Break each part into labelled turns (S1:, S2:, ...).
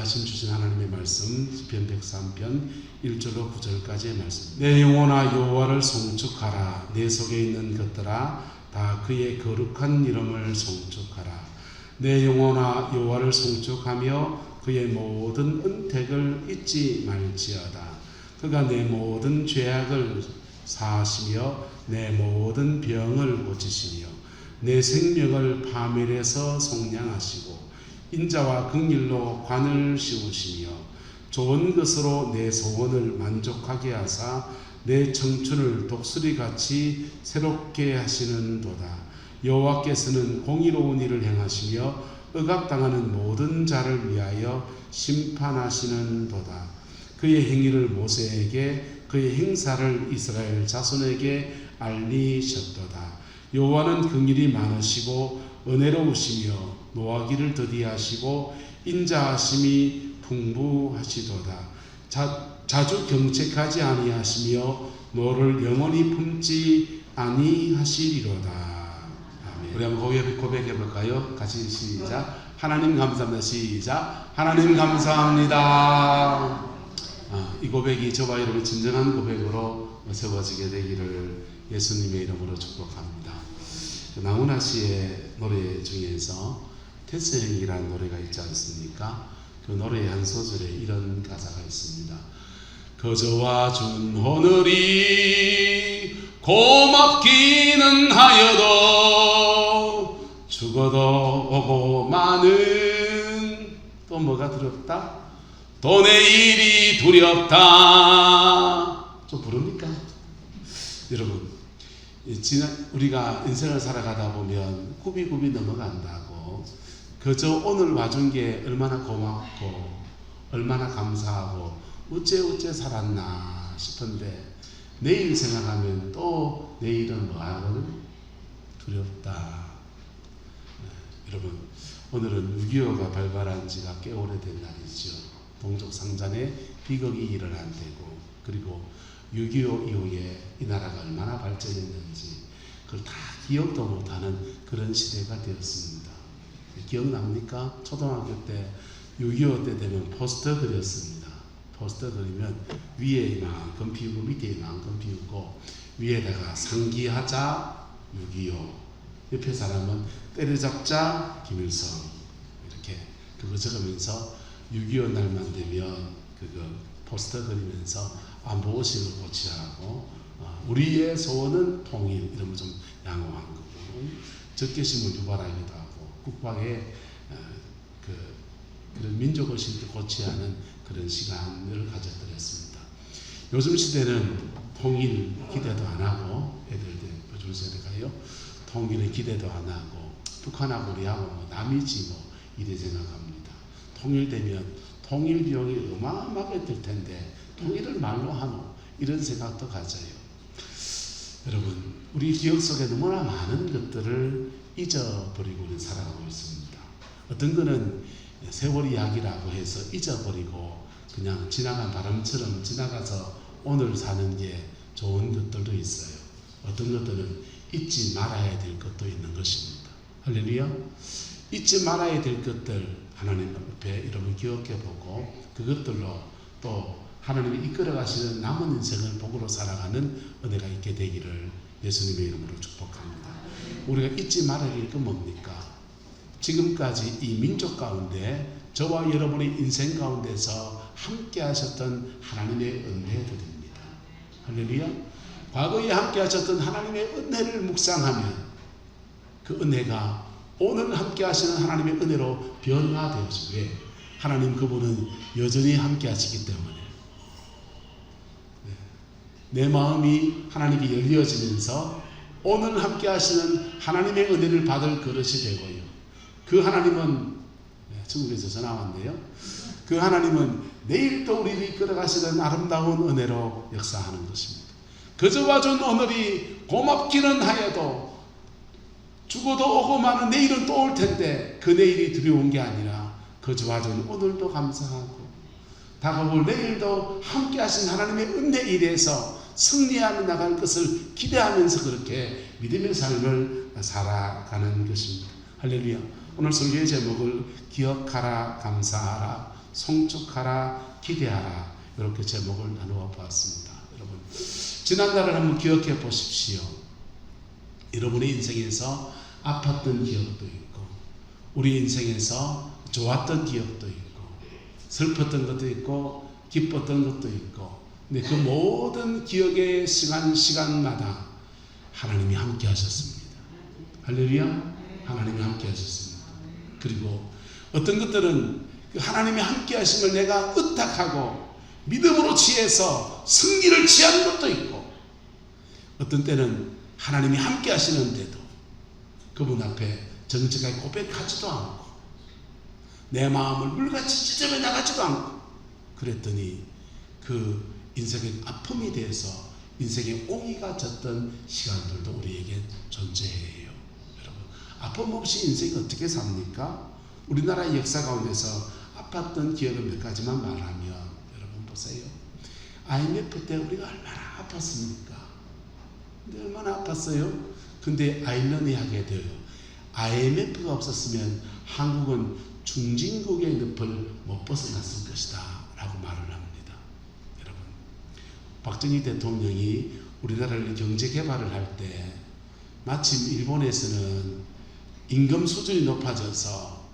S1: 말씀 주신 하나님의 말씀 시편 103편 1절로 9절까지의 말씀. 내 영혼아 여호와를 송축하라. 내 속에 있는 것들아 다 그의 거룩한 이름을 송축하라. 내 영혼아 여호와를 송축하며 그의 모든 은택을 잊지 말지어다. 그가 내 모든 죄악을 사하시며 내 모든 병을 고치시며 내 생명을 파멸해서 속량하시고 인자와 긍휼로 관을 씌우시며 좋은 것으로 내 소원을 만족하게 하사 내 청춘을 독수리같이 새롭게 하시는도다. 여호와께서는 공의로운 일을 행하시며 억압당하는 모든 자를 위하여 심판하시는도다. 그의 행위를 모세에게 그의 행사를 이스라엘 자손에게 알리셨도다. 여호와는 긍휼이 많으시고 은혜로우시며 노하기를 더디하시고 인자하심이 풍부하시도다. 자주 경책하지 아니하시며 노를 영원히 품지 아니하시리로다. 아멘. 우리 한번 고백해 볼까요? 같이 시작. 하나님 감사합니다. 시작. 하나님 감사합니다. 이 고백이 저와 여러분 진정한 고백으로 세워지게 되기를 예수님의 이름으로 축복합니다. 나훈아 씨의 노래 중에서 태생이라는 노래가 있지 않습니까? 그 노래의 한 소절에 이런 가사가 있습니다. 거저와 준 오늘이 고맙기는 하여도 죽어도 오고 마는 또 뭐가 두렵다? 또 내일이 두렵다. 좀 부릅니까? 여러분, 우리가 인생을 살아가다 보면 굽이굽이 넘어간다고 그저 오늘 와준 게 얼마나 고맙고 얼마나 감사하고 어째 살았나 싶은데 내일 생각하면 또 내일은 뭐하거든? 두렵다. 여러분, 오늘은 6.25가 발발한 지가 꽤 오래된 날이죠. 동족상잔의 비극이 일어난 때고, 그리고 6.25 이후에 이 나라가 얼마나 발전했는지 그걸 다 기억도 못하는 그런 시대가 되었습니다. 기억납니까? 초등학교 때 6.25 때 되면 포스터 그렸습니다. 포스터 그리면 위에 이만큼 피우고 밑에 이만큼 피우고 위에다가 상기하자 6.25, 옆에 사람은 때려잡자 김일성, 이렇게 그거 적으면서 6.25 날만 되면 그거 포스터 그리면서 안보의식을 고취하고 우리의 소원은 통일, 이러면 좀 양호한 거고, 적개심을 유발하기도 하고 국방의 그런 민족의식을 고취하는 그런 시간을 가져드렸습니다. 요즘 시대는 통일 기대도 안 하고, 요즘 세대가요 통일을 기대도 안 하고 북한하고 우리하고 뭐 남이지 뭐 이래 생각합니다. 통일되면 통일 비용이 어마어마하게 들 텐데 통일을 말로 하노, 이런 생각도 가져요. 여러분, 우리 기억 속에 너무나 많은 것들을 잊어버리고 우리는 살아가고 있습니다. 어떤 거는 세월 이야기라고 해서 잊어버리고 그냥 지나간 바람처럼 지나가서 오늘 사는 게 좋은 것들도 있어요. 어떤 것들은 잊지 말아야 될 것도 있는 것입니다. 할렐루야. 잊지 말아야 될 것들 하나님 앞에 여러분 기억해보고 그것들로 또 하나님이 이끌어 가시는 남은 인생을 복으로 살아가는 은혜가 있게 되기를 예수님의 이름으로 축복합니다. 우리가 잊지 말아야 될 건 뭡니까? 지금까지 이 민족 가운데 저와 여러분의 인생 가운데서 함께 하셨던 하나님의 은혜들입니다. 할렐루야. 과거에 함께 하셨던 하나님의 은혜를 묵상하면 그 은혜가 오늘 함께 하시는 하나님의 은혜로 변화되어지고, 왜? 하나님 그분은 여전히 함께 하시기 때문에 내 마음이 하나님께 열려지면서 오늘 함께 하시는 하나님의 은혜를 받을 그릇이 되고요. 그 하나님은 천국에서 전화 왔네요. 그 하나님은 내일 또 우리를 이끌어가시는 아름다운 은혜로 역사하는 것입니다. 그저 와준 오늘이 고맙기는 하여도 죽어도 오고 마는 내일은 또 올 텐데 그 내일이 두려운 게 아니라 그저 와준 오늘도 감사하고 다가올 내일도 함께 하신 하나님의 은혜 일에서 승리하며 나갈 것을 기대하면서 그렇게 믿음의 삶을 살아가는 것입니다. 할렐루야. 오늘 설교의 제목을 기억하라 감사하라 송축하라, 기대하라, 이렇게 제목을 나누어 보았습니다. 여러분, 지난날을 한번 기억해 보십시오. 여러분의 인생에서 아팠던 기억도 있고, 우리 인생에서 좋았던 기억도 있고, 슬펐던 것도 있고, 기뻤던 것도 있고, 근데 그 모든 기억의 시간마다 하나님이 함께 하셨습니다. 할렐루야. 하나님이 함께 하셨습니다. 그리고 어떤 것들은 그 하나님이 함께 하심을 내가 의탁하고 믿음으로 취해서 승리를 취하는 것도 있고, 어떤 때는 하나님이 함께 하시는데도 그분 앞에 정직하게 고백하지도 않고 내 마음을 물같이 찢어내 나가지도 않고, 그랬더니 그 인생의 아픔이 돼서 인생의 옹이가 졌던 시간들도 우리에게 존재해요. 여러분, 아픔 없이 인생이 어떻게 삽니까? 우리나라의 역사 가운데서 아팠던 기억을 몇 가지만 말하면, 여러분 보세요. IMF 때 우리가 얼마나 아팠습니까? 근데 얼마나 아팠어요? 근데 아이러니하게 돼요. IMF가 없었으면 한국은 중진국의 늪을 못 벗어났을 것이다 라고 말을 합니다. 여러분, 박정희 대통령이 우리나라를 경제개발을 할 때 마침 일본에서는 임금 수준이 높아져서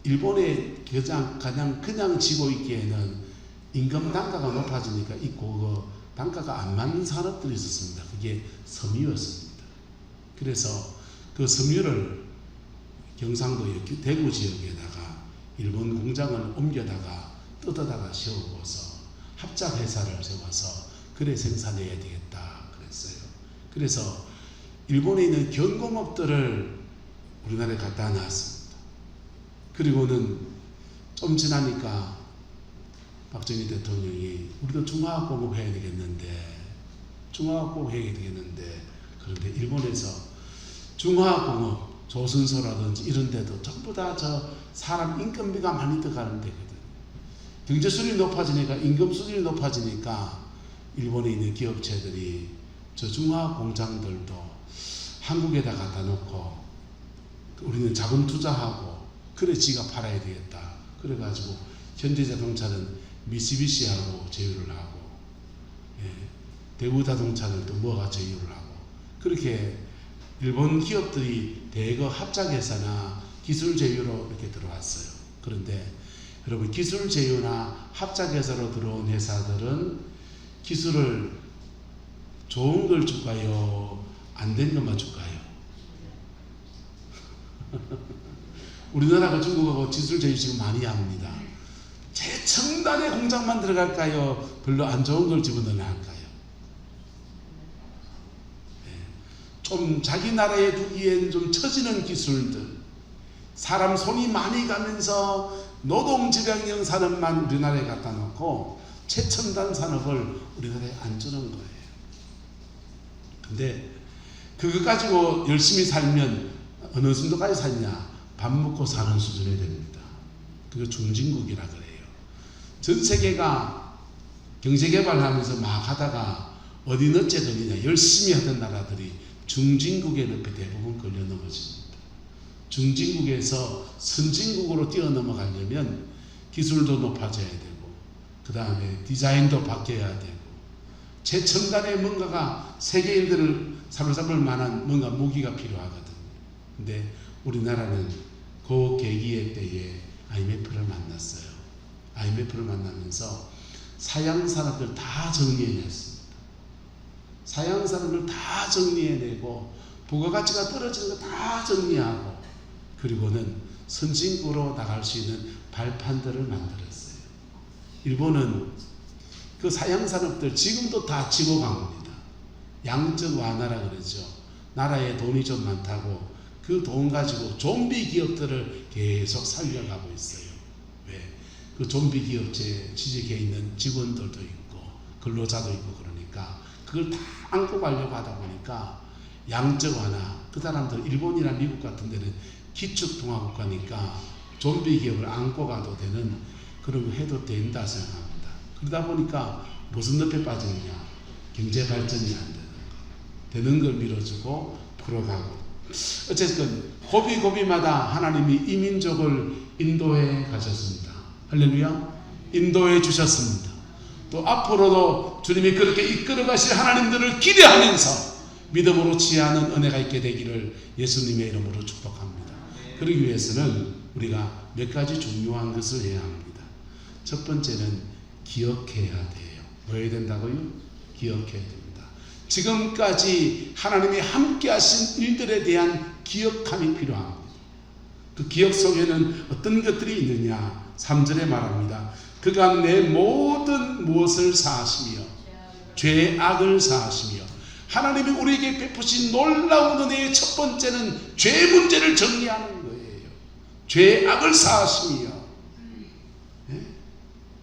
S1: 일본에 그냥 지고 있기에는 임금 단가가 높아지니까 그 단가가 안 맞는 산업들이 있었습니다. 그게 섬유였습니다. 그래서 그 섬유를 경상도의 대구 지역에다가 일본 공장을 옮겨다가 뜯어다가 세우고서 합작회사를 세워서 그래 생산해야 되겠다 그랬어요. 그래서 일본에 있는 경공업들을 우리나라에 갖다 놨습니다. 그리고는 좀 지나니까 박정희 대통령이 우리도 중화학공업 해야 되겠는데 그런데 일본에서 중화학공업 조선소라든지 이런 데도 전부 다 저 사람 인건비가 많이 들어가는 데거든. 경제 수준이 높아지니까, 임금 수준이 높아지니까 일본에 있는 기업체들이 저 중화학 공장들도 한국에다 갖다 놓고 우리는 자금 투자하고 그래 지가 팔아야 되겠다. 그래가지고 현대자동차는 미쓰비시하고 제휴를 하고, 대우자동차는 또 뭐가 제휴를 하고, 그렇게 일본 기업들이 대거 합작회사나 기술 제휴로 이렇게 들어왔어요. 그런데 여러분, 기술 제휴나 합작회사로 들어온 회사들은 기술을 좋은 걸 줄까요? 안 된 것만 줄까요? 우리나라가 중국하고 기술 제휴 지금 많이 합니다. 최첨단의 공장만 들어갈까요? 별로 안 좋은 걸 집어넣을까요? 좀 자기 나라에 두기엔 좀 처지는 기술들, 사람 손이 많이 가면서 노동집약형 산업만 우리나라에 갖다 놓고 최첨단 산업을 우리나라에 안 주는 거예요. 근데 그거 가지고 열심히 살면 어느 정도까지 사냐? 밥 먹고 사는 수준이 됩니다. 그거 중진국이라 그래요. 전 세계가 경제개발하면서 막 하다가 어디 넛째 걸리냐? 열심히 하던 나라들이 중진국의 늪에 대부분 걸려 넘어집니다. 중진국에서 선진국으로 뛰어넘어가려면 기술도 높아져야 되고, 그 다음에 디자인도 바뀌어야 되고, 최첨단의 뭔가가 세계인들을 사로잡을 만한 뭔가 무기가 필요하거든요. 근데 우리나라는 그 계기의 때에 IMF를 만났어요. IMF를 만나면서 사양 산업들 다 정리해냈습니다. 사양 산업을 다 정리해내고 부가가치가 떨어지는 거 다 정리하고, 그리고는 선진국으로 나갈 수 있는 발판들을 만들었어요. 일본은 그 사양 산업들 지금도 다 지고 간 겁니다. 양적 완화라 그러죠. 나라에 돈이 좀 많다고 그 돈 가지고 좀비 기업들을 계속 살려가고 있어요. 왜? 그 좀비 기업체에 취직해 있는 직원들도 있고 근로자도 있고 그러니까 그걸 다 안고 가려고 하다 보니까 양적 완화, 그 사람들 일본이나 미국 같은 데는 기축통화국가니까 좀비 기업을 안고 가도 되는 그런 거 해도 된다 생각합니다. 그러다 보니까 무슨 늪에 빠지느냐? 경제 발전이 안 되는 거. 되는 걸 밀어주고 풀어가고. 어쨌든 고비고비마다 하나님이 이 민족을 인도해 가셨습니다. 할렐루야. 인도해 주셨습니다. 또 앞으로도 주님이 그렇게 이끌어 가실 하나님들을 기대하면서 믿음으로 취하는 은혜가 있게 되기를 예수님의 이름으로 축복합니다. 그러기 위해서는 우리가 몇 가지 중요한 것을 해야 합니다. 첫 번째는 기억해야 돼요. 뭐 해야 된다고요? 기억해야 됩니다. 지금까지 하나님이 함께 하신 일들에 대한 기억함이 필요합니다. 그 기억 속에는 어떤 것들이 있느냐? 3절에 말합니다. 그가 내 모든 무엇을 사하시며 죄악을 사하시며. 하나님이 우리에게 베푸신 놀라운 은혜의 첫 번째는 죄 문제를 정리하는 거예요. 죄악을 사하시며. 네?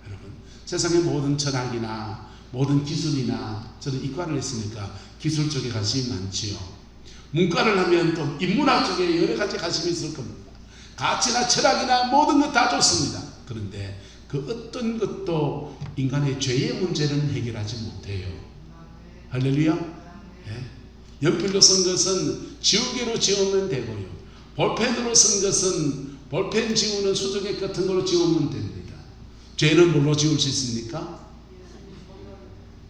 S1: 여러분, 세상의 모든 철학이나 모든 기술이나, 저는 이과를 했으니까 기술 쪽에 관심이 많지요. 문과를 하면 또 인문학 쪽에 여러 가지 관심이 있을 겁니다. 가치나 철학이나 모든 것 다 좋습니다. 그런데 그 어떤 것도 인간의 죄의 문제는 해결하지 못해요. 할렐루야. 네? 연필로 쓴 것은 지우개로 지우면 되고요. 볼펜으로 쓴 것은 볼펜 지우는 수정액 같은 걸로 지우면 됩니다. 죄는 뭘로 지울 수 있습니까?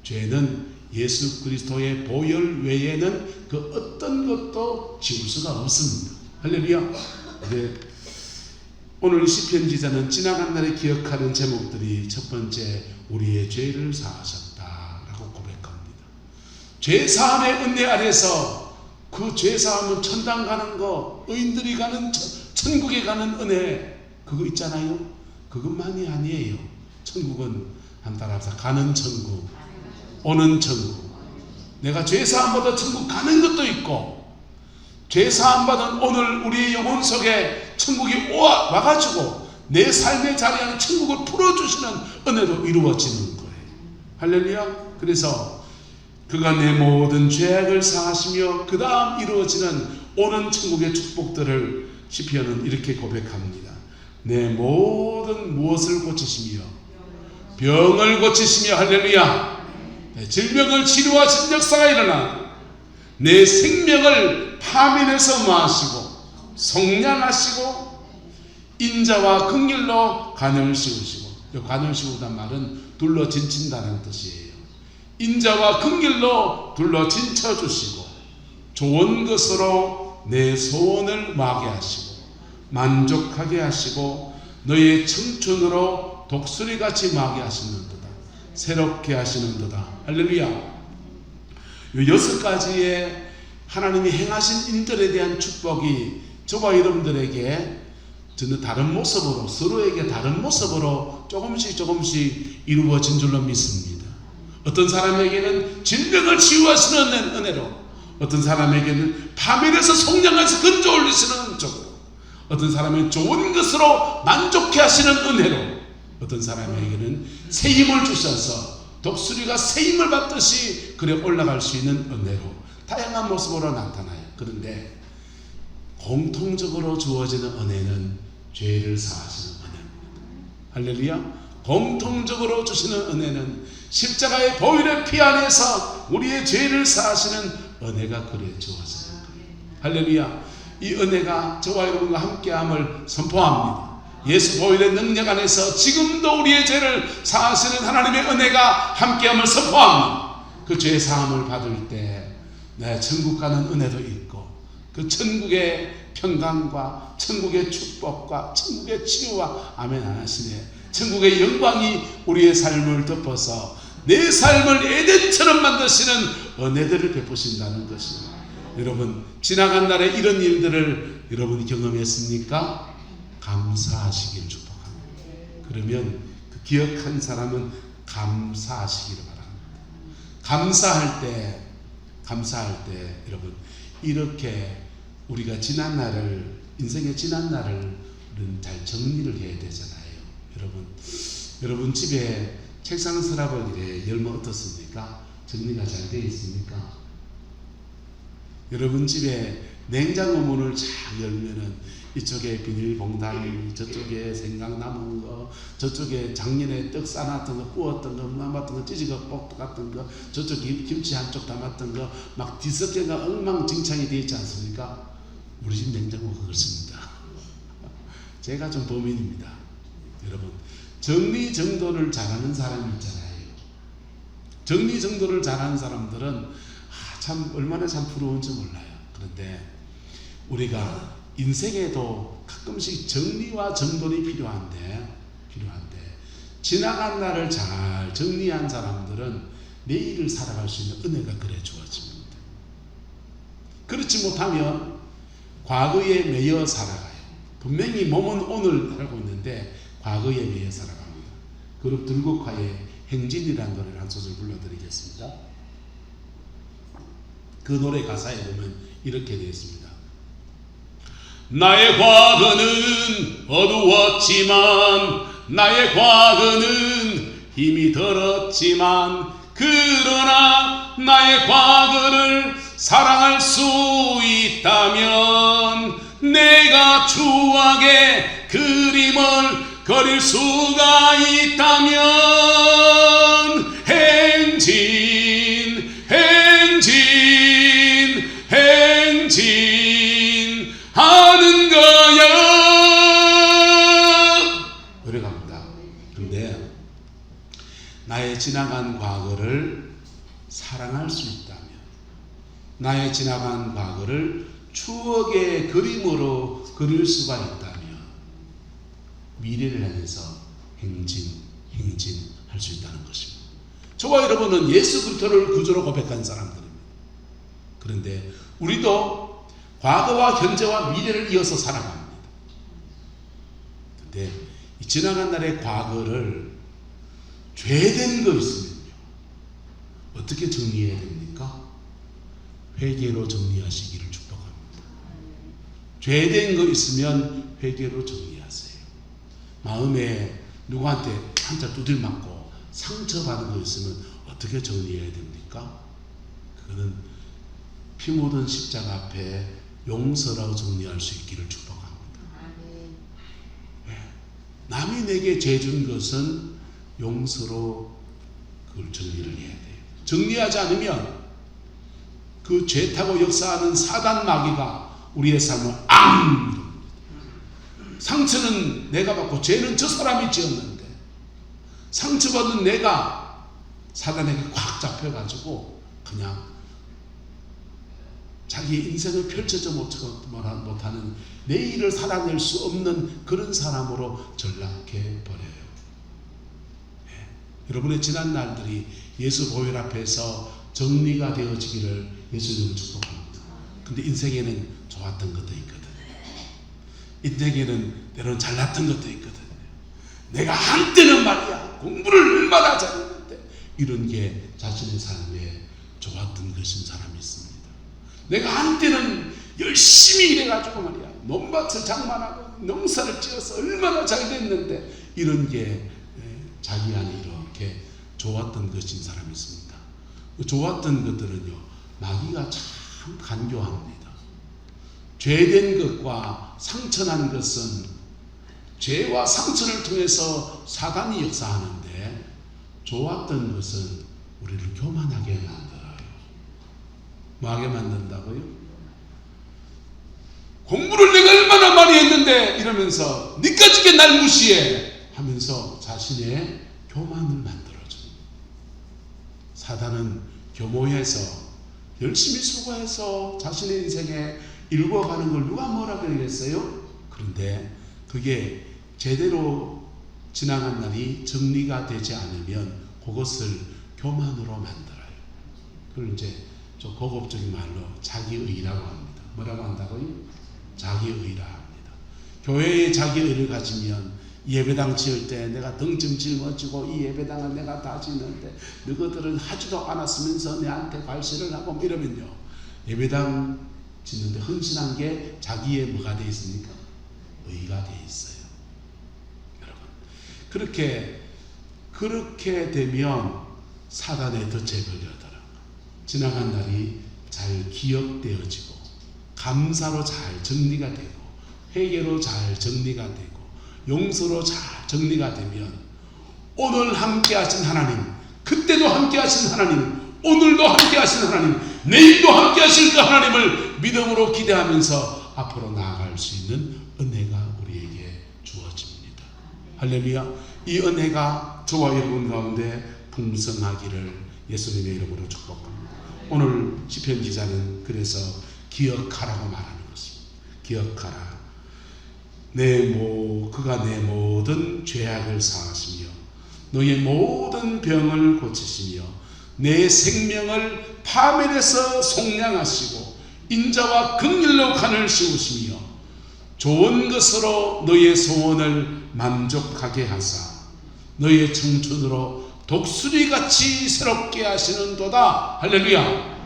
S1: 죄는 예수 그리스도의 보혈 외에는 그 어떤 것도 지울 수가 없습니다. 할렐루야. 네. 오늘 시편 기자는 지나간 날에 기억하는 제목들이 첫 번째, 우리의 죄를 사하셨다라고 고백합니다. 죄 사함의 은혜 아래서, 그 죄 사함은 천당 가는 거, 의인들이 가는 천국에 가는 은혜, 그거 있잖아요. 그것만이 아니에요. 천국은 한 따라 합시다. 가는 천국, 오는 천국. 내가 죄 사함 받아 천국 가는 것도 있고, 죄 사함 받은 오늘 우리의 영혼 속에 천국이 와가지고 내 삶의 자리하는 천국을 풀어주시는 은혜로 이루어지는 거예요. 할렐루야. 그래서 그가 내 모든 죄악을 사하시며 그 다음 이루어지는 오는 천국의 축복들을 시편은 이렇게 고백합니다. 내 모든 무엇을 고치시며 병을 고치시며. 할렐루야. 질병을 치료하신 역사가 일어나 내 생명을 파멸해서 마시고 속량하시고 인자와 긍휼로 관을 씌우시고. 관을 씌우다는 말은 둘러 진친다는 뜻이에요. 인자와 긍휼로 둘러 진쳐주시고 좋은 것으로 내 소원을 마게 하시고 만족하게 하시고 너의 청춘으로 독수리같이 마게 하시는도다. 새롭게 하시는도다. 할렐루야. 이 6가지의 하나님이 행하신 일들에 대한 축복이 저와 여러분들에게 저는 다른 모습으로, 서로에게 다른 모습으로 조금씩 이루어진 줄로 믿습니다. 어떤 사람에게는 질병을 치유하시는 은혜로, 어떤 사람에게는 파멸에서 속량해서 건져 올리시는 쪽으로, 어떤 사람은 좋은 것으로 만족해 하시는 은혜로, 어떤 사람에게는 새 힘을 주셔서 독수리가 새 힘을 받듯이 그래 올라갈 수 있는 은혜로 다양한 모습으로 나타나요. 그런데 공통적으로 주어지는 은혜는 죄를 사하시는 은혜입니다. 할렐루야. 공통적으로 주시는 은혜는 십자가의 보혈의 피 안에서 우리의 죄를 사하시는 은혜가 그래 주어지는 거예요. 할렐루야. 이 은혜가 저와 여러분과 함께함을 선포합니다. 예수 보혈의 능력 안에서 지금도 우리의 죄를 사하시는 하나님의 은혜가 함께함을 선포합니다. 그 죄 사함을 받을 때 내 천국 가는 은혜도 있고, 그 천국의 평강과 천국의 축복과 천국의 치유와, 아멘 안 하시네, 천국의 영광이 우리의 삶을 덮어서 내 삶을 에덴처럼 만드시는 은혜들을 베푸신다는 것입니다. 여러분, 지나간 날에 이런 일들을 여러분이 경험했습니까? 감사하시길 축복합니다. 그러면 그 기억한 사람은 감사하시기를 바랍니다. 감사할 때 여러분, 이렇게 우리가 지난 날을, 인생의 지난 날을 잘 정리를 해야 되잖아요. 여러분 집에 책상 서랍을 열면 어떻습니까? 정리가 잘 되어 있습니까? 여러분 집에 냉장고 문을 쫙 열면은 이쪽에 비닐봉다리, 저쪽에 생강 남은 거, 저쪽에 작년에 떡 싸놨던 거, 구웠던 거, 남았던 거, 찌지거 볶 같은 거, 저쪽에 김치 한쪽 담았던 거, 막 뒤섞여가 엉망진창이 되어 있지 않습니까? 우리 집 냉장고가 그렇습니다. 제가 좀 범인입니다. 여러분, 정리정돈을 잘하는 사람이 있잖아요. 정리정돈을 잘하는 사람들은 참 얼마나 참 부러운지 몰라요. 그런데 우리가 인생에도 가끔씩 정리와 정돈이 필요한데 지나간 날을 잘 정리한 사람들은 내일을 살아갈 수 있는 은혜가 그래 주어집니다. 그렇지 못하면 과거에 매여 살아가요. 분명히 몸은 오늘 살고 있는데 과거에 매여 살아갑니다. 그룹 들국화의 행진이라는 노래를 한 소절 불러드리겠습니다. 그 노래 가사에 보면 이렇게 되어 있습니다. 나의 과거는 어두웠지만 나의 과거는 힘이 들었지만 그러나 나의 과거를 사랑할 수 있다면 내가 추억의 그림을 그릴 수가 있다면 행진 하는 거야. 그래갑니다. 근데 나의 지나간 과거를 사랑할 수 있다면, 나의 지나간 과거를 추억의 그림으로 그릴 수가 있다면 미래를 향해서 행진할 수 있다는 것입니다. 저와 여러분은 예수 그리스도를 구주로 고백한 사람들입니다. 그런데 우리도 과거와 현재와 미래를 이어서 살아갑니다. 그런데 이 지나간 날의 과거를 죄된 거 있으면요 어떻게 정리해야 됩니까? 회개로 정리하시기를 축복합니다. 죄된 거 있으면 회개로 정리하세요. 마음에 누구한테 한자 두들 맞고 상처받은 거 있으면 어떻게 정리해야 됩니까? 그거는 피 묻은 십자가 앞에 용서라고 정리할 수 있기를 축복합니다. 남이 내게 죄 준 것은 용서로 그걸 정리를 해야 돼요. 정리하지 않으면 그 죄 타고 역사하는 사단 마귀가 우리의 삶을 상처는 내가 받고 죄는 저 사람이 지었는데 상처받은 내가 사단에게 꽉 잡혀가지고 그냥 자기 인생을 펼쳐져 못하는 내일을 살아낼 수 없는 그런 사람으로 전락해버려요. 여러분의 지난 날들이 예수 보혈 앞에서 정리가 되어지기를 예수님을 축복합니다. 근데 인생에는 좋았던 것도 있거든요. 인생에는 때로는 잘났던 것도 있거든요. 내가 한때는 말이야 공부를 얼마나 잘했는데 이런 게 자신의 삶에 좋았던 것인 사람이 있습니다. 내가 한때는 열심히 일해가지고 말이야 논밭을 장만하고 농사를 지어서 얼마나 잘 됐는데 이런 게 자기 안에 이렇게 좋았던 것인 사람이 있습니다. 좋았던 것들은요 마귀가 참 간교합니다. 죄된 것과 상처난 것은 죄와 상처를 통해서 사단이 역사하는데 좋았던 것은 우리를 교만하게 만들어요. 뭐하게 만든다고요? 공부를 내가 얼마나 많이 했는데 이러면서 니까짓게 날 무시해 하면서 자신의 교만을 만들어줍니다. 사단은 교모해서 열심히 수고해서 자신의 인생에 일궈가는 걸 누가 뭐라 그러겠어요? 그런데 그게 제대로 지나간 날이 정리가 되지 않으면 그것을 교만으로 만들어요. 그걸 이제 좀 고급적인 말로 자기의라고 합니다. 뭐라고 한다고요? 자기의라 합니다. 교회에 자기의를 가지면 예배당 지을 때 내가 등 좀 짊어지고 이 예배당은 내가 다 짓는데 너희들은 하지도 않았으면서 내한테 발시를 하고 이러면요 예배당 짓는데 헌신한 게 자기의 뭐가 되어 있습니까? 의가 되어 있어요. 여러분 그렇게 되면 사단의 덫에 걸려들어 지나간 날이 잘 기억되어지고 감사로 잘 정리가 되고 회개로 잘 정리가 되고 용서로 잘 정리가 되면 오늘 함께 하신 하나님, 그때도 함께 하신 하나님, 오늘도 함께 하신 하나님, 내일도 함께 하실 그 하나님을 믿음으로 기대하면서 앞으로 나아갈 수 있는 은혜가 우리에게 주어집니다. 할렐루야. 이 은혜가 저와 여러분 가운데 풍성하기를 예수님의 이름으로 축복합니다. 오늘 시편 기자는 그래서 기억하라고 말하는 것입니다. 기억하라. 그가 내 모든 죄악을 사하시며 너의 모든 병을 고치시며 내 생명을 파멸에서 속량하시고 인자와 긍휼로 간을 씌우시며 좋은 것으로 너의 소원을 만족하게 하사 너의 청춘으로 독수리같이 새롭게 하시는도다. 할렐루야.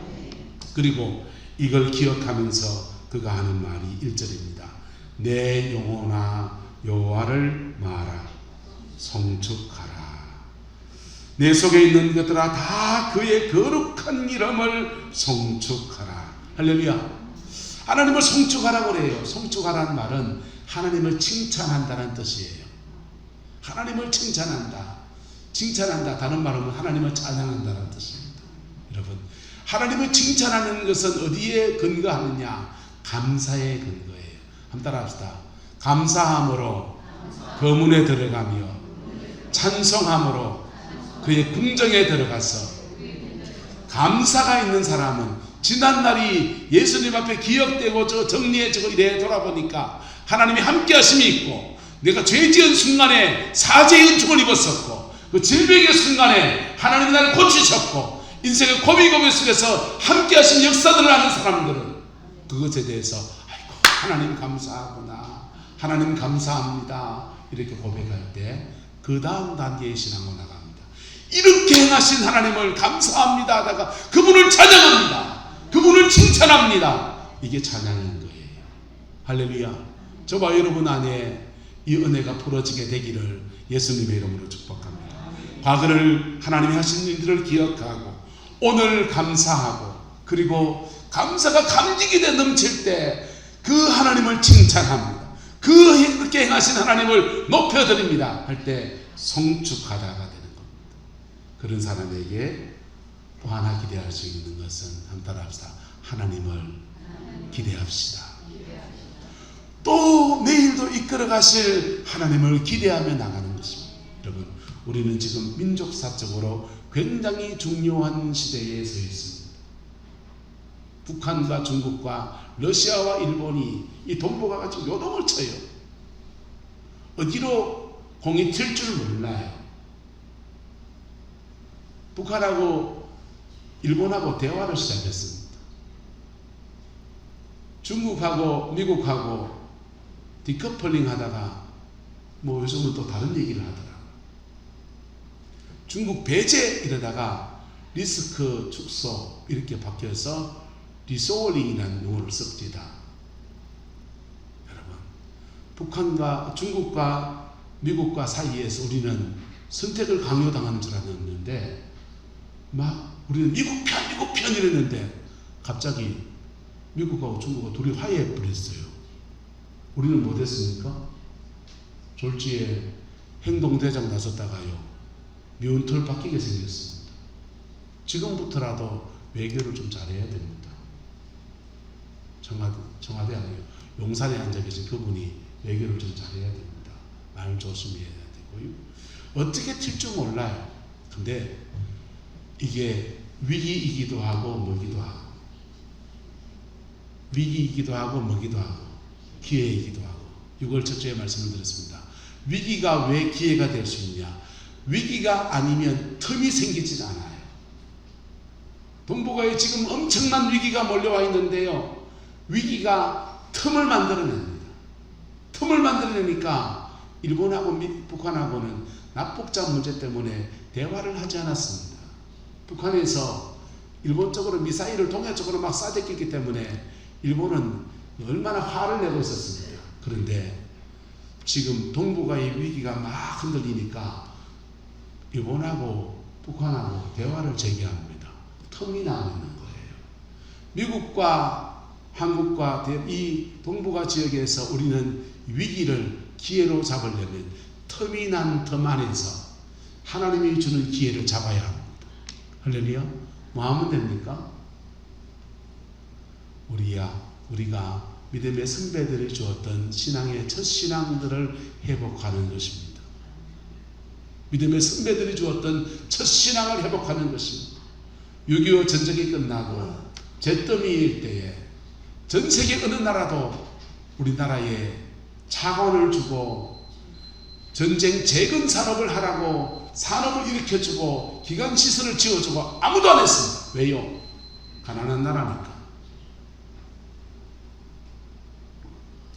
S1: 그리고 이걸 기억하면서 그가 하는 말이 1절입니다. 내 영혼아 여호와를 마라 성축하라. 내 속에 있는 것들아 다 그의 거룩한 이름을 성축하라. 할렐루야. 하나님을 성축하라고 그래요. 성축하라는 말은 하나님을 칭찬한다는 뜻이에요. 하나님을 칭찬한다. 칭찬한다. 다른 말로 하나님을 찬양한다는 뜻입니다. 여러분, 하나님을 칭찬하는 것은 어디에 근거하느냐? 감사에 근거해요. 한번 따라합시다. 감사함으로 거문에 들어가며 찬송함으로 그의 궁정에 들어가서 감사가 있는 사람은 지난 날이 예수님 앞에 기억되고 정리해지고 이래 돌아보니까 하나님이 함께 하심이 있고 내가 죄 지은 순간에 사죄의 은총을 입었었고 그 질병의 순간에 하나님이 나를 고치셨고 인생의 고비고비 속에서 함께 하신 역사들을 아는 사람들은 그것에 대해서 아이고 하나님 감사하구나, 하나님 감사합니다 이렇게 고백할 때 그 다음 단계의 신앙으로 나갑니다. 이렇게 행하신 하나님을 감사합니다 하다가 그분을 찬양합니다. 그분을 칭찬합니다. 이게 찬양인 거예요. 할렐루야. 저와 여러분 안에 이 은혜가 풀어지게 되기를 예수님의 이름으로 축복합니다. 과거를 하나님이 하신 일들을 기억하고 오늘 감사하고 그리고 감사가 감격이 넘칠 때 그 하나님을 칭찬합니다. 그렇게 행하신 하나님을 높여드립니다 할 때 성축하다가 되는 겁니다. 그런 사람에게 또 하나 기대할 수 있는 것은 한번 따라합시다. 하나님을 기대합시다. 또 내일도 이끌어 가실 하나님을 기대하며 나가는 것입니다. 여러분, 우리는 지금 민족사적으로 굉장히 중요한 시대에 서 있습니다. 북한과 중국과 러시아와 일본이 이 동북아가 지금 요동을 쳐요. 어디로 공이 튈 줄 몰라요. 북한하고 일본하고 대화를 시작했습니다. 중국하고 미국하고 디커플링 하다가 뭐 요즘은 또 다른 얘기를 하더라고요. 중국 배제 이러다가 리스크 축소 이렇게 바뀌어서 리소울링이라는 용어를 씁니다. 여러분, 북한과 중국과 미국과 사이에서 우리는 선택을 강요당하는 줄 알았는데 막 우리는 미국 편 이랬는데 갑자기 미국하고 중국하고 둘이 화해해 버렸어요. 우리는 뭐 됐습니까? 졸지에 행동대장 나섰다가요 미운털 바뀌게 생겼습니다. 지금부터라도 외교를 좀 잘해야 됩니다. 청와대 아니에요. 용산에 앉아 계신 그분이 외교를 좀 잘해야 됩니다. 말 조심해야 되고요. 어떻게 튈 줄 몰라요. 근데 이게 위기이기도 하고 뭐기도 하고 위기이기도 하고 뭐기도 하고 기회이기도 하고 6월 첫 주에 말씀을 드렸습니다. 위기가 왜 기회가 될 수 있냐? 위기가 아니면 틈이 생기지 않아요. 동북아에 지금 엄청난 위기가 몰려와 있는데요. 위기가 틈을 만들어냅니다. 틈을 만들어내니까 일본하고 북한하고는 납북자 문제 때문에 대화를 하지 않았습니다. 북한에서 일본 쪽으로 미사일을 동해 쪽으로 막 쏴댔기 때문에 일본은 얼마나 화를 내고 있었습니다. 그런데 지금 동북아의 위기가 막 흔들리니까 일본하고 북한하고 대화를 재개합니다. 틈이 나오는 거예요. 미국과 한국과 이 동북아 지역에서 우리는 위기를 기회로 잡으려면 틈이 난 틈 안에서 하나님이 주는 기회를 잡아야 합니다. 할렐루야. 뭐 하면 됩니까? 우리가 믿음의 선배들이 주었던 신앙의 첫 신앙들을 회복하는 것입니다. 믿음의 선배들이 주었던 첫 신앙을 회복하는 것입니다. 6.25 전쟁이 끝나고 잿더미일 때에 전 세계 어느 나라도 우리나라에 자원을 주고 전쟁 재건 산업을 하라고 산업을 일으켜주고 기관시설을 지어주고 아무도 안 했습니다. 왜요? 가난한 나라니까.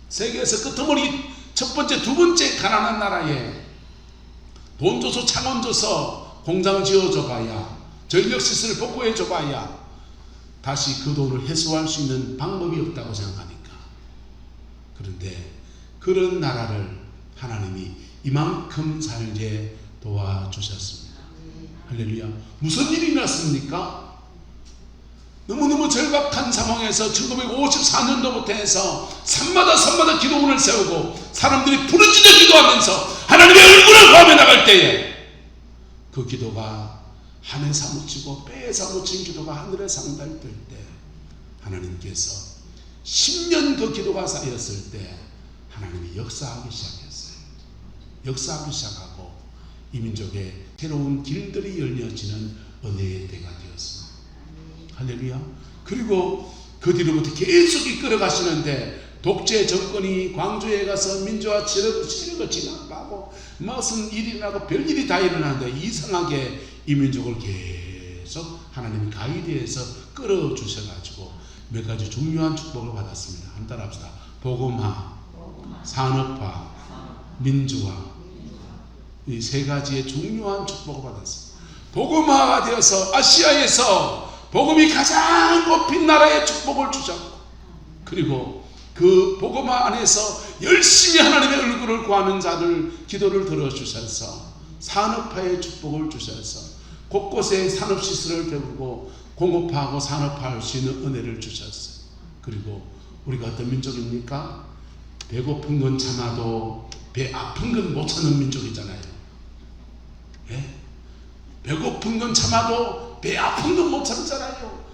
S1: 세계에서 끄트머리 첫 번째, 두 번째 가난한 나라에 돈 줘서 창원 줘서 공장을 지어줘 봐야, 전력시설을 복구해 줘 봐야 다시 그 돈을 회수할 수 있는 방법이 없다고 생각하니까. 그런데 그런 나라를 하나님이 이만큼 살게 도와주셨습니다. 할렐루야. 무슨 일이 났습니까? 너무너무 절박한 상황에서 1954년도부터 해서 산마다 기도문을 세우고 사람들이 부르짖어 기도하면서 하나님의 얼굴을 구하며 나갈 때에 그 기도가 한에 사무치고 배에 사무친 기도가 하늘에 상달될 때 하나님께서 10년 그 기도가 쌓였을 때 하나님이 역사하기 시작했어요. 역사하기 시작하고 이 민족의 새로운 길들이 열려지는 은혜의 때가 되었습니다. 할렐루야. 그리고 그 뒤로부터 계속 이끌어 가시는데 독재 정권이 광주에 가서 민주화 치르고 진압하고 무슨 일이 나고 별일이 다 일어나는데 이상하게 이 민족을 계속 하나님이 가이드해서 끌어주셔가지고 몇 가지 중요한 축복을 받았습니다. 한 따라 합시다. 복음화, 산업화, 민주화. 이 세 가지의 중요한 축복을 받았습니다. 복음화가 되어서 아시아에서 복음이 가장 높인 나라의 축복을 주셨고, 그리고 그 복음화 안에서 열심히 하나님의 얼굴을 구하는 자들 기도를 들어주셔서 산업화의 축복을 주셔서 곳곳에 산업시설을 배우고 공업화하고 산업화할 수 있는 은혜를 주셨어요. 그리고 우리가 어떤 민족입니까? 배고픈 건 참아도 배 아픈 건 못 참는 민족이잖아요. 예? 배고픈 건 참아도 배 아픈 건 못 참잖아요.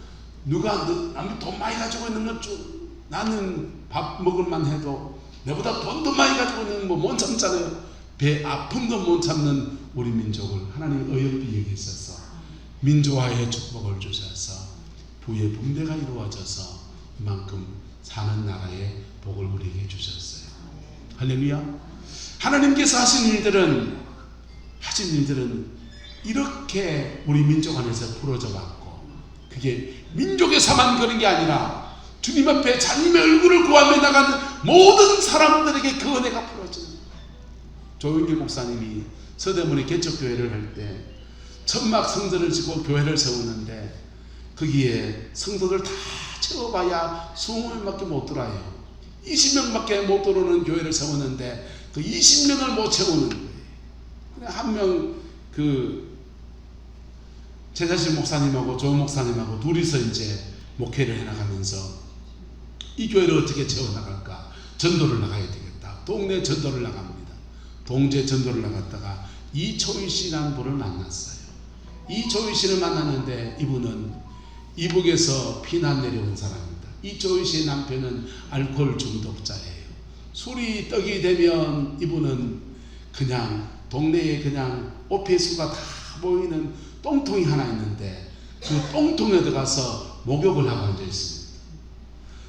S1: 누가 남이 돈 많이 가지고 있는 것 좀 나는 밥 먹을만 해도 내보다 돈도 많이 가지고 있는 거 못 참잖아요. 배 아픈 건 못 참는 우리 민족을 하나님이 어여삐 여기셔서 민주화의 축복을 주셔서 부의 분배가 이루어져서 이만큼 사는 나라의 복을 우리에게 주셨어요. 할렐루야. 하나님께서 하신 일들은 이렇게 우리 민족 안에서 풀어져 갔고, 그게 민족에서만 그런 게 아니라 주님 앞에 자님의 얼굴을 구하며 나가는 모든 사람들에게 그 은혜가 풀어지는 거예요. 조영길 목사님이 서대문에 개척교회를 할 때 천막 성전을 짓고 교회를 세우는데 거기에 성도들 다 채워봐야 20명밖에 못 들어와요. 20명밖에 못 들어오는 교회를 세우는데 그 20명을 못 채우는 거예요. 한 명 제자실 목사님하고 조 목사님하고 둘이서 이제 목회를 해나가면서 이 교회를 어떻게 채워나갈까? 전도를 나가야 되겠다. 동네 전도를 나갑니다. 동제 전도를 나갔다가 이초희 씨라는 분을 만났어요. 이초희 씨를 만났는데 이분은 이북에서 피난 내려온 사람입니다. 이초희 씨의 남편은 알코올 중독자예요. 술이 떡이 되면 이분은 그냥 동네에 그냥 오폐수가 다 보이는 똥통이 하나 있는데 그 똥통에 들어가서 목욕을 하고 앉아 있습니다.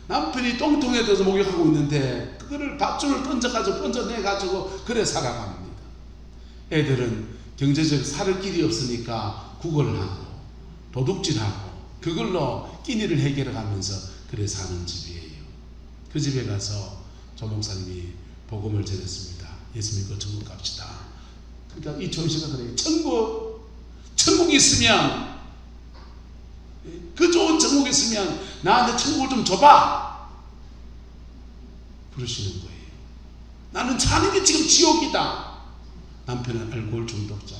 S1: 남편이 똥통에 들어서 목욕하고 있는데 그거를 밧줄을 던져내가지고 그래 살아갑니다. 애들은 경제적 살을 길이 없으니까 구걸을 하고 도둑질하고 그걸로 끼니를 해결해가면서 그래 사는 집이에요. 그 집에 가서 조 목사님이 복음을 전했습니다. 예수 믿고 천국 갑시다. 그러니까 이 조이씨가 그래요. 천국이 있으면, 그 좋은 천국이 있으면 나한테 천국을 좀 줘봐 그러시는 거예요. 나는 사는 게 지금 지옥이다. 남편은 알코올 중독자,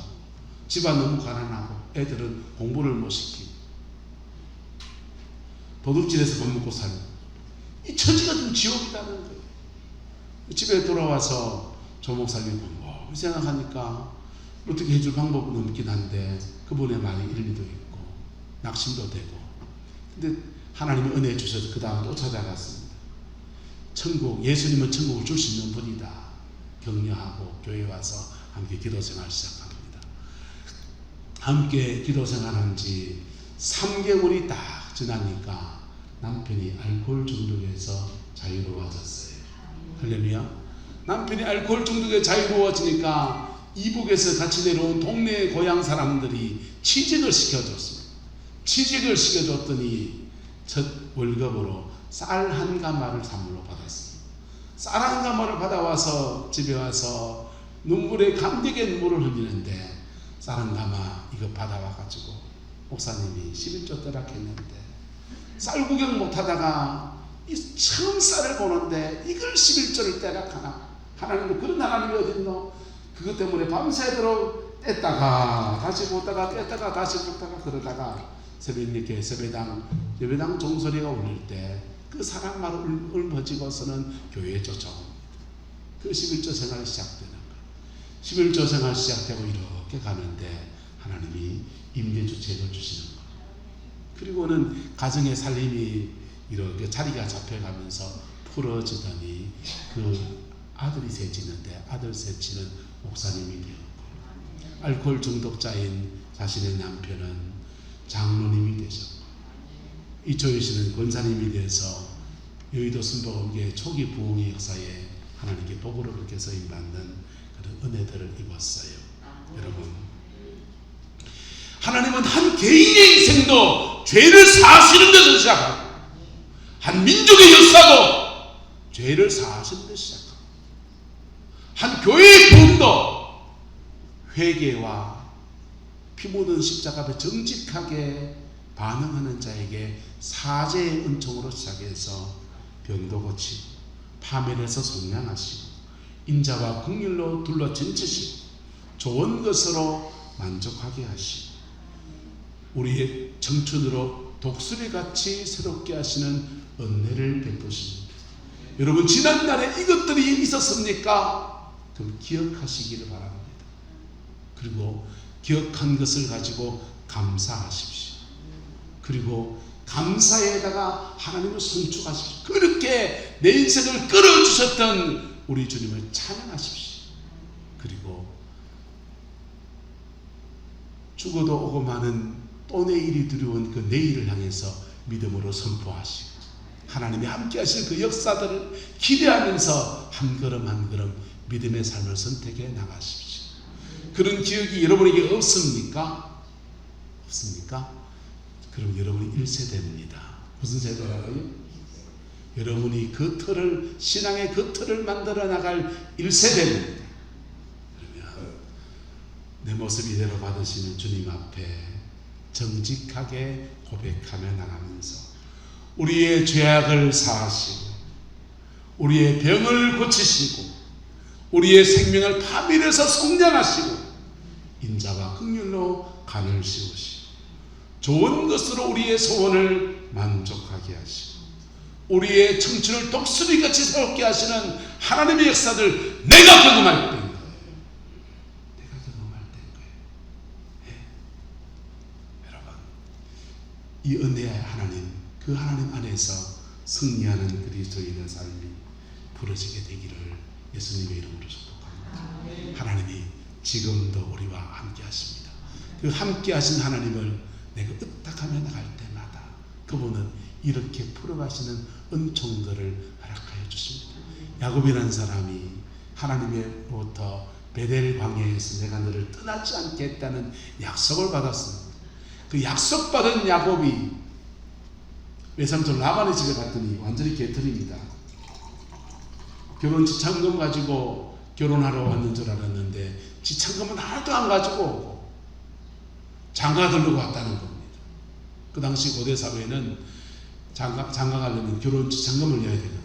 S1: 집안 너무 가난하고 애들은 공부를 못 시키고 도둑질해서 밥 먹고 살고 이 처지가 좀 지옥이라는 거예요. 집에 돌아와서 조 목사님이 생각하니까 어떻게 해줄 방법은 없긴 한데 그분의 말이 일리도 있고 낙심도 되고, 근데 하나님이 은혜 주셔서 그 다음 또 찾아갔습니다. 예수님은 천국을 줄 수 있는 분이다 격려하고 교회에 와서 함께 기도 생활 시작합니다. 함께 기도 생활한 지 3개월이 딱 지나니까 남편이 알코올 중독에서 자유로워졌어요. 할렐루야. 남편이 알코올 중독에 자유로워지니까 이북에서 같이 내려온 동네 고향 사람들이 취직을 시켜줬습니다. 취직을 시켜줬더니 첫 월급으로 쌀 한 가마를 선물로 받았습니다. 쌀 한 가마를 받아와서 집에 와서 눈물에 감격의 눈물을 흘리는데, 쌀 한 가마 이거 받아와가지고 목사님이 11조 떠락했는데 쌀 구경 못하다가 처음 쌀을 보는데 이걸 11조를 떼락하나. 하나님은 그런 하나님이 어딨노? 그것 때문에 밤새도록 뗐다가 다시 보다가 뗐다가 다시 보다가 그러다가 새벽녘에 예배당 종소리가 울릴 때 그 사랑만 울머지고서는 교회에 쫓아옵니다. 그 11조 생활이 시작되는 거예요. 11조 생활 시작되고 이렇게 가는데 하나님이 임대주택을 주시는 거예요. 그리고는 가정의 살림이 이렇게 자리가 잡혀가면서 풀어지더니 그 아들이 셋이는데 아들 셋이는 목사님이 되었고, 알코올 중독자인 자신의 남편은 장로님이 되셨고, 이초희 씨는 권사님이 돼서 여의도 순복음교회 초기 부흥의 역사에 하나님께 복으로 그렇게 쓰임받는 그런 은혜들을 입었어요. 여러분, 하나님은 한 개인의 인생도 죄를 사하시는 데서 시작하고 한 민족의 역사도 죄를 사하시는 데서 시작하고 한 교회의 부흥도 회개와 피 묻은 십자가 앞에 정직하게 반응하는 자에게 사죄의 은총으로 시작해서 병도 고치고 파멸해서 속량하시고 인자와 긍휼로 둘러 진치시고 좋은 것으로 만족하게 하시고 우리의 청춘으로 독수리같이 새롭게 하시는 은혜를 베푸십니다. 여러분, 지난날에 이것들이 있었습니까? 그럼 기억하시기를 바랍니다. 그리고 기억한 것을 가지고 감사하십시오. 그리고 감사에다가 하나님을 선축하십시오. 그렇게 내 인생을 끌어주셨던 우리 주님을 찬양하십시오. 그리고 죽어도 오고 마는 또 내일이 두려운 그 내일을 향해서 믿음으로 선포하시고 하나님이 함께 하실 그 역사들을 기대하면서 한 걸음 한 걸음 믿음의 삶을 선택해 나가십시오. 그런 기억이 여러분에게 없습니까? 없습니까? 그럼 여러분이 1세대입니다. 무슨 세대라고요? 여러분이 그 틀을, 신앙의 그 틀을 만들어 나갈 1세대입니다. 그러면 내 모습 이대로 받으시는 주님 앞에 정직하게 고백하며 나가면서 우리의 죄악을 사하시고 우리의 병을 고치시고 우리의 생명을 파멸해서 속량하시고 인자와 긍휼로 간을 씌우시고 좋은 것으로 우리의 소원을 만족하게 하시고 우리의 청춘을 독수리같이 새롭게 하시는 하나님의 역사들 내가 경험할 때인 거예요. 내가 경험할 때인 거예요. 네. 여러분, 이 은혜의 하나님, 그 하나님 안에서 승리하는 그리스도인의 삶이 부러지게 되기를 예수님의 이름으로 축복합니다. 하나님이 지금도 우리와 함께 하십니다. 그 함께 하신 하나님을 내가 의탁하며 나갈 때마다 그분은 이렇게 풀어가시는 은총들을 허락하여 주십니다. 야곱이라는 사람이 하나님으로부터 베델 광야에서 내가 너를 떠나지 않겠다는 약속을 받았습니다. 그 약속받은 야곱이 외삼촌 라반의 집에 갔더니 완전히 개털입니다. 결혼 지참금 가지고 결혼하러 왔는 줄 알았는데 지참금은 하나도 안 가지고 오고 장가 들르고 왔다는 겁니다. 그 당시 고대 사회는 장가 가려면 결혼 지참금을 내야 되거든요.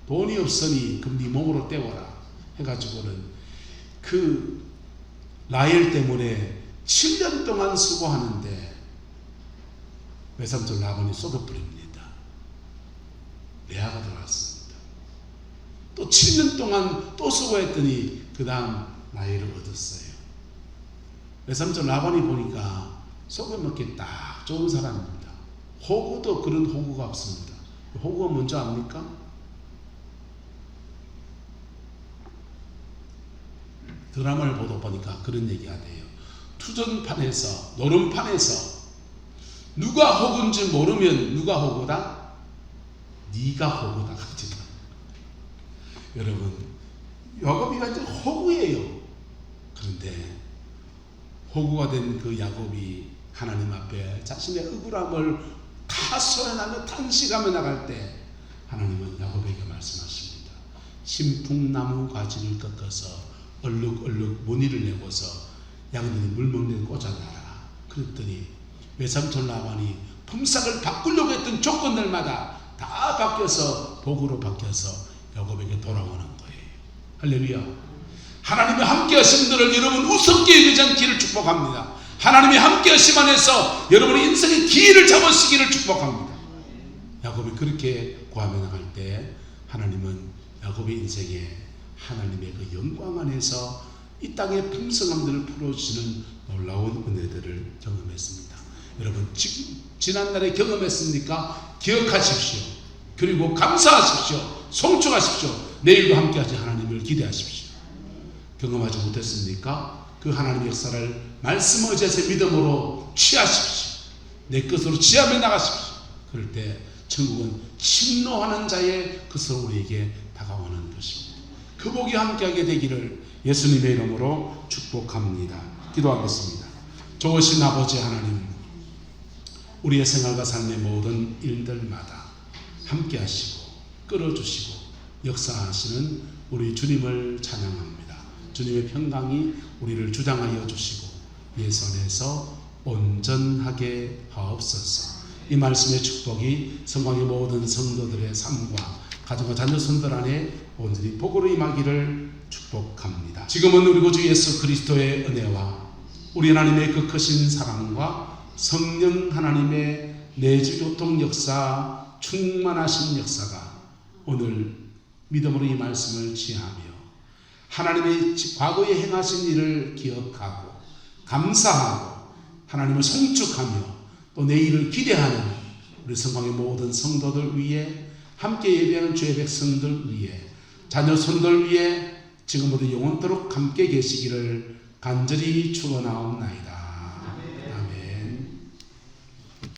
S1: 돈이 없으니 그럼 네 몸으로 때워라 해가지고는 그 라헬 때문에 7년 동안 수고하는데 외삼촌 라반이 쏟아버립니다. 레아가 들어왔습니다. 또 7년 동안 또 수고했더니 그 다음 라헬을 얻었어요. 외삼촌 라반이 보니까 속에 먹기 딱 좋은 사람입니다. 호구도 그런 호구가 없습니다. 호구가 뭔지 압니까? 드라마를 보다 보니까 그런 얘기가 돼요. 투전판에서 노름판에서 누가 호구인지 모르면 누가 호구다? 네가 호구다 같이다. 여러분, 야곱이가 이제 호구예요. 그런데 호구가 된 그 야곱이 하나님 앞에 자신의 억울함을 다 소연하며 탄식하며 나갈 때 하나님은 야곱에게 말씀하십니다. 신풍나무 가지를 꺾어서 얼룩얼룩 무늬를 내고서 양들이 물 먹는 데 꽂아놔라. 그랬더니 외삼촌 라반이 품삯을 바꾸려고 했던 조건들마다 다 바뀌어서 복으로 바뀌어서 야곱에게 돌아오는 거예요. 할렐루야. 하나님의 함께 하심들을 여러분 우습게 여기지 않기를 축복합니다. 하나님의 함께 하심 안에서 여러분의 인생의 기회를 잡으시기를 축복합니다. 야곱이 그렇게 구하며 나갈 때 하나님은 야곱의 인생에 하나님의 그 영광 안에서 이 땅의 풍성함들을 풀어주시는 놀라운 은혜들을 경험했습니다. 여러분 지난날에 경험했습니까? 기억하십시오. 그리고 감사하십시오. 송축하십시오. 내일도 함께하신 하나님을 기대하십시오. 경험하지 못했습니까? 그 하나님의 역사를 말씀 의지해서 믿음으로 취하십시오. 내 것으로 취하며 나가십시오. 그럴 때 천국은 침노하는 자의 것으로 우리에게 다가오는 것입니다. 그 복이 함께하게 되기를 예수님의 이름으로 축복합니다. 기도하겠습니다. 좋으신 아버지 하나님, 우리의 생활과 삶의 모든 일들마다 함께하시고 끌어주시고 역사하시는 우리 주님을 찬양합니다. 주님의 평강이 우리를 주장하여 주시고 예선에서 온전하게 하옵소서. 이 말씀의 축복이 성광의 모든 성도들의 삶과 가정과 자녀 손들 안에 온전히 복으로 임하기를 축복합니다. 지금은 우리 구주 예수 그리스도의 은혜와 우리 하나님의 그 크신 사랑과 성령 하나님의 내주교통 역사, 충만하신 역사가 오늘 믿음으로 이 말씀을 지하며 하나님의 과거에 행하신 일을 기억하고 감사하고 하나님을 송축하며 또 내일을 기대하는 우리 성광의 모든 성도들 위해 함께 예배하는 주의 백성들 위해 자녀 손들 위해 지금부터 영원토록 함께 계시기를 간절히 축원하옵나이다.